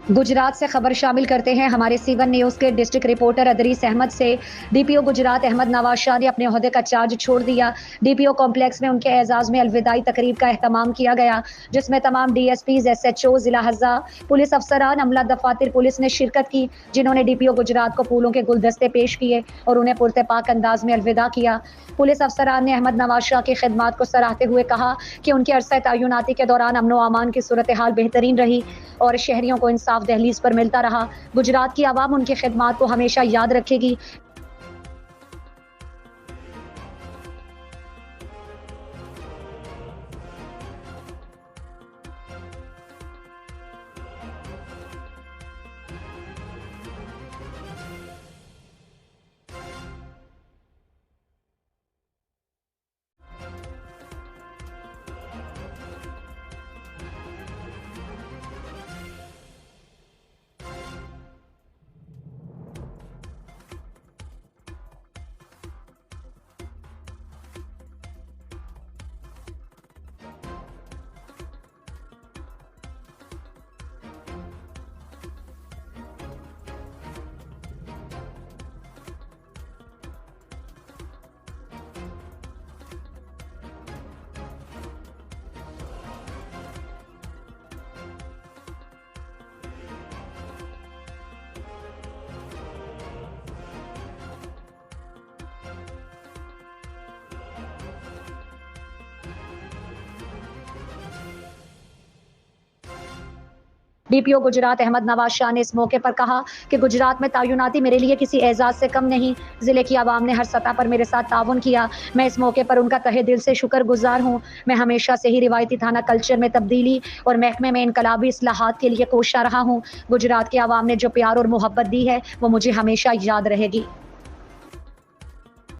गुजरात से खबर शामिल करते हैं हमारे सीवन न्यूज के डिस्ट्रिक्ट रिपोर्टर अदरीस अहमद से। डीपीओ गुजरात अहमद नवाज शाह ने अपने ओहदे का चार्ज छोड़ दिया। डीपीओ कॉम्प्लेक्स में उनके एजाज में अलविदाई तकरीब का एहतमाम किया गया, जिसमें तमाम डीएसपीज, एसएचओ, जिला हज़ा, पुलिस अफसरान, अमला दफातर पुलिस ने शिरकत की, जिन्होंने डीपीओ गुजरात को फूलों के गुलदस्ते पेश किए और उन्हें पुरतपाक अंदाज में अलविदा किया। पुलिस अफसरान ने अहमद नवाज शाह की खिदमात को सराहते हुए कहा कि उनके अरसा तैनाती के दौरान अमन व अमान की सूरत हाल बेहतरीन रही और शहरियों को इंसाफ दहलीज पर मिलता रहा। गुजरात की आवाम उनकी खिदमात को हमेशा याद रखेगी। डीपीओ गुजरात अहमद नवाज शाह ने इस मौके पर कहा कि गुजरात में तैनाती मेरे लिए किसी एजाज से कम नहीं। जिले की आवाम ने हर सतह पर मेरे साथ ताउन किया। मैं इस मौके पर उनका तहे दिल से शुक्रगुजार हूँ। मैं हमेशा से ही रिवायती थाना कल्चर में तब्दीली और महकमे में इनकलाबी इस्लाहात के लिए कोशिश रहा हूँ। गुजरात की आवाम ने जो प्यार और मोहब्बत दी है वो मुझे हमेशा याद रहेगी।